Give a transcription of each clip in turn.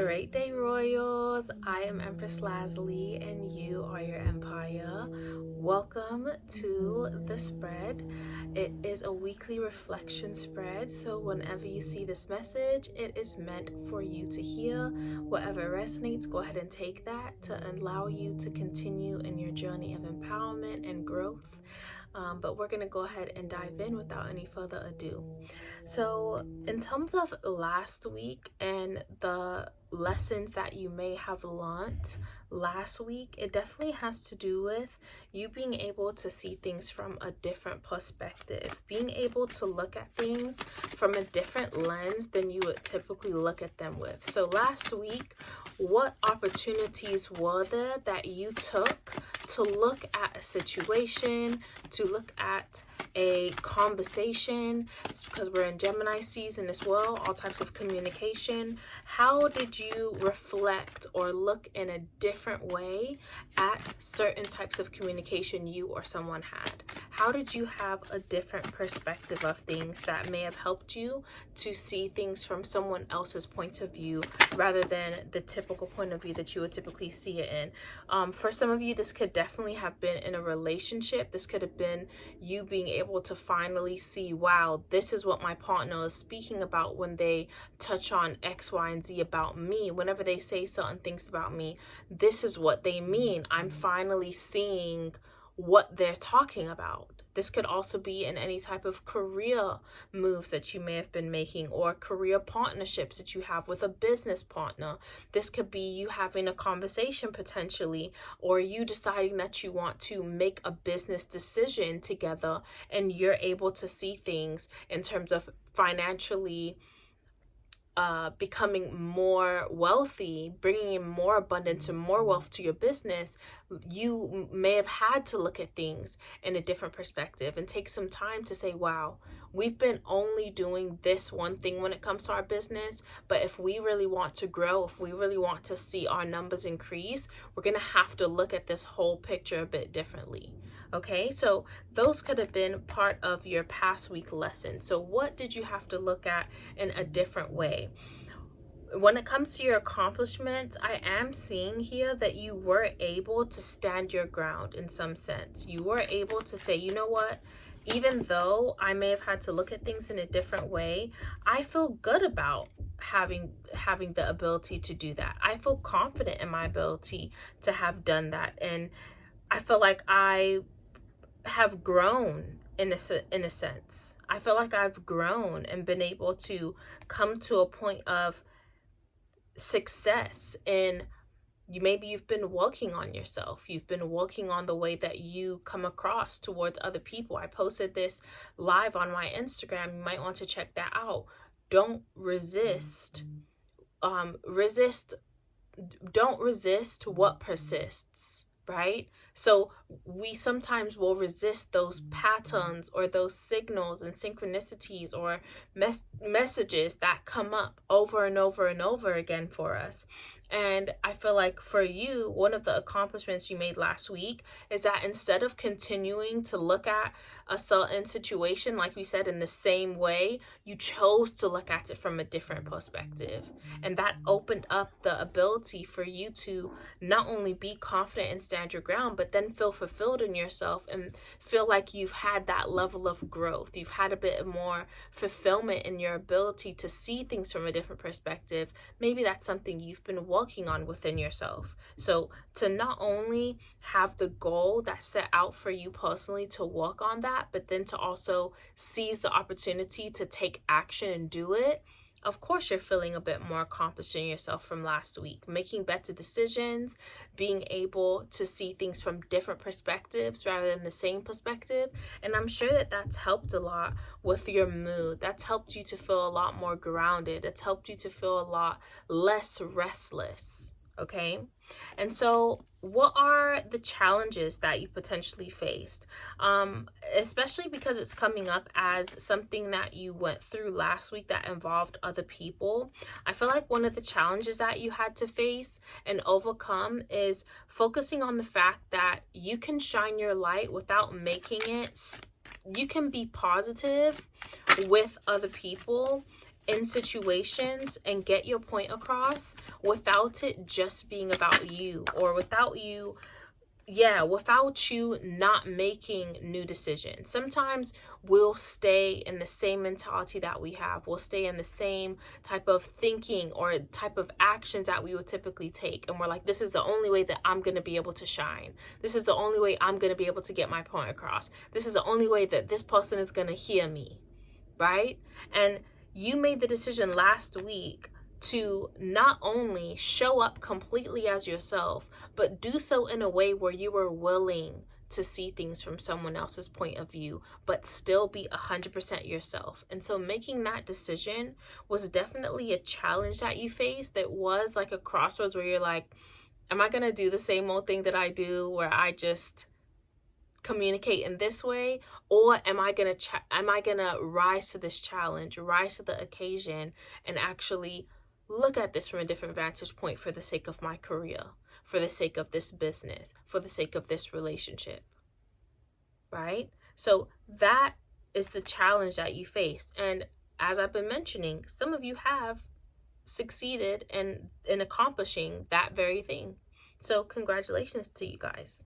Great day, Royals. I am Empress Lazuli, and you are your empire. Welcome to the spread. It is a weekly reflection spread, so whenever you see this message, it is meant for you to hear. Whatever resonates, go ahead and take that to allow you to continue in your journey of empowerment and growth. But we're going to go ahead and dive in without any further ado. So, in terms of last week and the lessons that you may have learned last week, it definitely has to do with you being able to see things from a different perspective, being able to look at things from a different lens than you would typically look at them with. So last week, what opportunities were there that you took to look at a situation, to look at a conversation? It's because we're in Gemini season as well, all types of communication. How did you reflect or look in a different way at certain types of communication you or someone had? How did you have a different perspective of things that may have helped you to see things from someone else's point of view rather than the typical point of view that you would typically see it in? For some of you, this could definitely have been in a relationship. This could have been you being able to finally see, wow, this is what my partner is speaking about when they touch on X, Y, and Z about me. Whenever they say certain things about me, this is what they mean. I'm finally seeing what they're talking about. This could also be in any type of career moves that you may have been making or career partnerships that you have with a business partner. This could be you having a conversation potentially, or you deciding that you want to make a business decision together and you're able to see things in terms of financially becoming more wealthy, bringing in more abundance and more wealth to your business. You may have had to look at things in a different perspective and take some time to say, wow, we've been only doing this one thing when it comes to our business, but if we really want to grow, if we really want to see our numbers increase, we're going to have to look at this whole picture a bit differently. Okay, so those could have been part of your past week lesson. So what did you have to look at in a different way? When it comes to your accomplishments, I am seeing here that you were able to stand your ground in some sense. You were able to say, you know what? Even though I may have had to look at things in a different way, I feel good about having the ability to do that. I feel confident in my ability to have done that. And I feel like I have grown in a sense. I feel like I've grown and been able to come to a point of success. And maybe you've been working on yourself. You've been working on the way that you come across towards other people. I posted this live on my Instagram. You might want to check that out. Don't resist. Don't resist what persists, right? So we sometimes will resist those patterns or those signals and synchronicities or messages that come up over and over and over again for us. And I feel like for you, one of the accomplishments you made last week is that instead of continuing to look at a certain situation, like we said, in the same way, you chose to look at it from a different perspective. And that opened up the ability for you to not only be confident and stand your ground, but then feel fulfilled in yourself and feel like you've had that level of growth. You've had a bit more fulfillment in your ability to see things from a different perspective. Maybe that's something you've been working on within yourself. So to not only have the goal that's set out for you personally to work on that, but then to also seize the opportunity to take action and do it, of course you're feeling a bit more accomplished in yourself from last week, making better decisions, being able to see things from different perspectives rather than the same perspective. And I'm sure that that's helped a lot with your mood. That's helped you to feel a lot more grounded. It's helped you to feel a lot less restless. Okay. And so what are the challenges that you potentially faced? Especially because it's coming up as something that you went through last week that involved other people. I feel like one of the challenges that you had to face and overcome is focusing on the fact that you can shine your light without making it. You can be positive with other people in situations and get your point across without it just being about you, or without you not making new decisions. Sometimes we'll stay in the same mentality that we have. We'll stay in the same type of thinking or type of actions that we would typically take. And we're like, this is the only way that I'm going to be able to shine. This is the only way I'm going to be able to get my point across. This is the only way that this person is going to hear me, right? And you made the decision last week to not only show up completely as yourself, but do so in a way where you were willing to see things from someone else's point of view, but still be 100% yourself. And so making that decision was definitely a challenge that you faced. That was like a crossroads where you're like, am I going to do the same old thing that I do, where I just communicate in this way, or am I gonna rise to this challenge, rise to the occasion, and actually look at this from a different vantage point for the sake of my career, for the sake of this business, for the sake of this relationship, right? So that is the challenge that you faced. And as I've been mentioning, some of you have succeeded in accomplishing that very thing. So congratulations to you guys.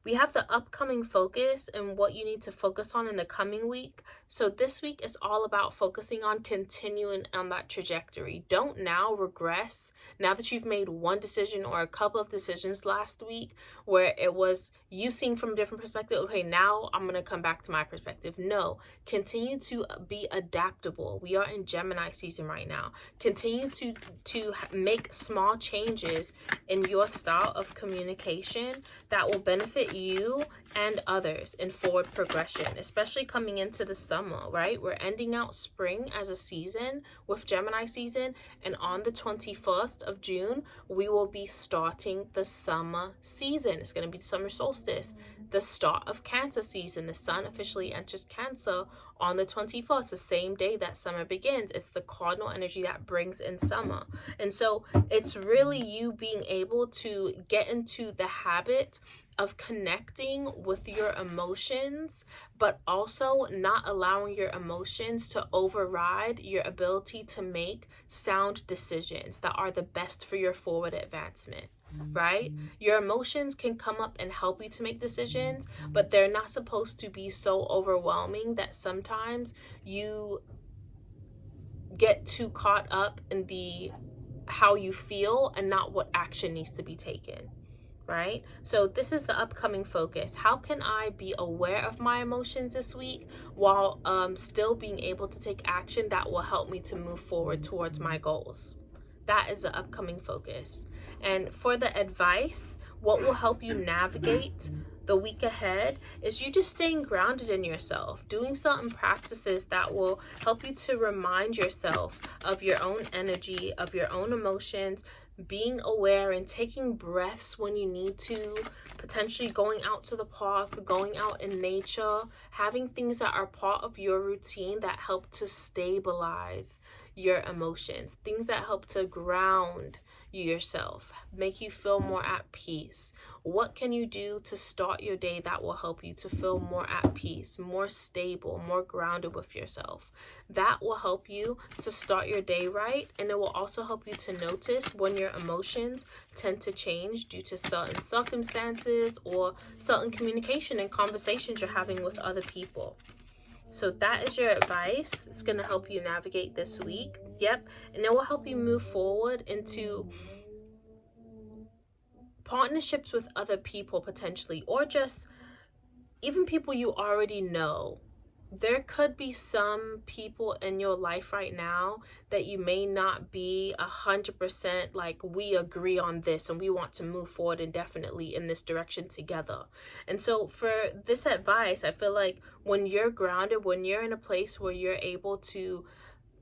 We have the upcoming focus and what you need to focus on in the coming week. So this week is all about focusing on continuing on that trajectory. Don't now regress now that you've made one decision or a couple of decisions last week where it was you seeing from a different perspective. Okay, now I'm going to come back to my perspective. No, continue to be adaptable. We are in Gemini season right now. Continue to make small changes in your style of communication that will benefit you and others in forward progression, especially coming into the summer, right? We're ending out spring as a season with Gemini season, and on the 21st of June, we will be starting the summer season. It's going to be the summer solstice, the start of Cancer season. The sun officially enters Cancer on the 21st, the same day that summer begins. It's the cardinal energy that brings in summer. And so it's really you being able to get into the habit of connecting with your emotions, but also not allowing your emotions to override your ability to make sound decisions that are the best for your forward advancement, right? Your emotions can come up and help you to make decisions, but they're not supposed to be so overwhelming that sometimes you get too caught up in the how you feel and not what action needs to be taken. Right? So this is the upcoming focus. How can I be aware of my emotions this week while still being able to take action that will help me to move forward towards my goals? That is the upcoming focus. And for the advice, what will help you navigate the week ahead is you just staying grounded in yourself, doing certain practices that will help you to remind yourself of your own energy, of your own emotions, being aware and taking breaths when you need to, potentially going out to the park, going out in nature, having things that are part of your routine that help to stabilize your emotions, things that help to ground you yourself, make you feel more at peace. What can you do to start your day that will help you to feel more at peace, more stable, more grounded with yourself? That will help you to start your day right, and it will also help you to notice when your emotions tend to change due to certain circumstances or certain communication and conversations you're having with other people. So that is your advice. It's going to help you navigate this week. Yep. And it will help you move forward into partnerships with other people potentially, or just even people you already know. There could be some people in your life right now that you may not be 100% like, we agree on this and we want to move forward indefinitely in this direction together. And so for this advice, I feel like when you're grounded, when you're in a place where you're able to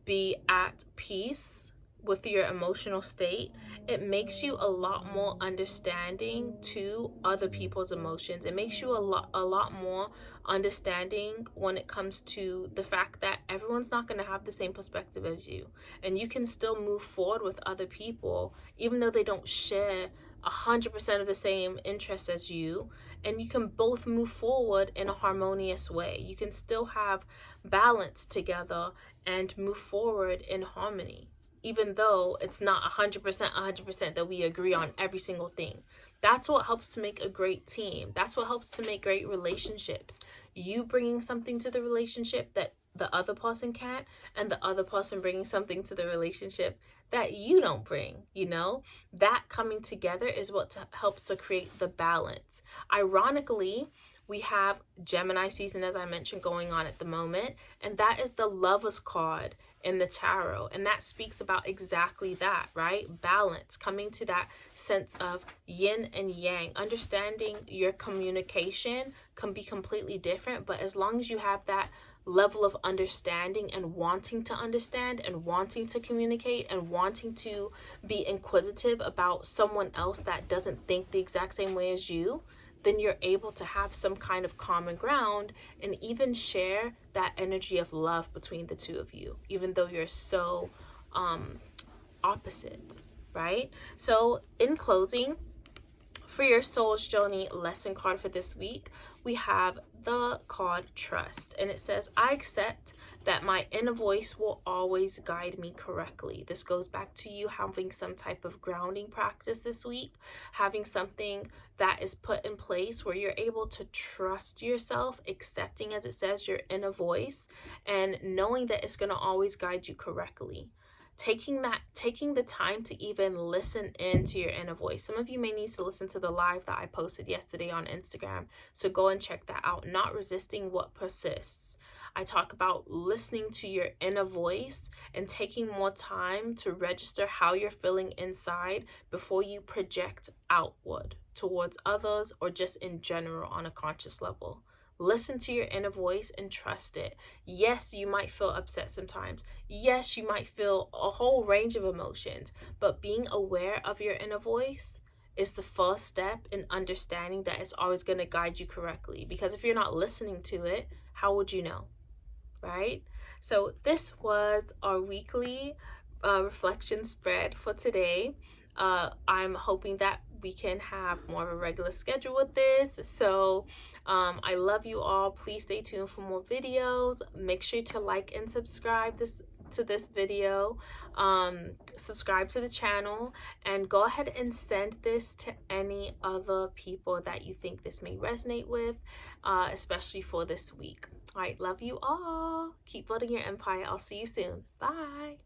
be at peace with your emotional state, it makes you a lot more understanding to other people's emotions. It makes you a lot more understanding when it comes to the fact that everyone's not going to have the same perspective as you, and you can still move forward with other people even though they don't share 100% of the same interests as you, and you can both move forward in a harmonious way. You can still have balance together and move forward in harmony, even though it's not 100% that we agree on every single thing. That's what helps to make a great team. That's what helps to make great relationships. You bringing something to the relationship that the other person can't, and the other person bringing something to the relationship that you don't bring, you know? That coming together is what helps to create the balance. Ironically, we have Gemini season, as I mentioned, going on at the moment, and that is the Lover's card in the tarot, and that speaks about exactly that, right? Balance, coming to that sense of yin and yang. Understanding your communication can be completely different, but as long as you have that level of understanding and wanting to understand and wanting to communicate and wanting to be inquisitive about someone else that doesn't think the exact same way as you, then you're able to have some kind of common ground and even share that energy of love between the two of you, even though you're so opposite, right? So in closing, for your soul's journey lesson card for this week, we have the card Trust, and it says, I accept that my inner voice will always guide me correctly. This goes back to you having some type of grounding practice this week, having something that is put in place where you're able to trust yourself, accepting, as it says, your inner voice, and knowing that it's going to always guide you correctly. Taking the time to even listen into your inner voice. Some of you may need to listen to the live that I posted yesterday on Instagram, so go and check that out. Not resisting what persists. I talk about listening to your inner voice and taking more time to register how you're feeling inside before you project outward towards others or just in general on a conscious level. Listen to your inner voice and trust it. Yes, you might feel upset sometimes. Yes, you might feel a whole range of emotions, but being aware of your inner voice is the first step in understanding that it's always going to guide you correctly. Because if you're not listening to it, how would you know? Right? So this was our weekly reflection spread for today. I'm hoping that we can have more of a regular schedule with this. So I love you all. Please stay tuned for more videos. Make sure to like and subscribe to this video. Subscribe to the channel, and go ahead and send this to any other people that you think this may resonate with, especially for this week. All right, love you all. Keep building your empire. I'll see you soon. Bye.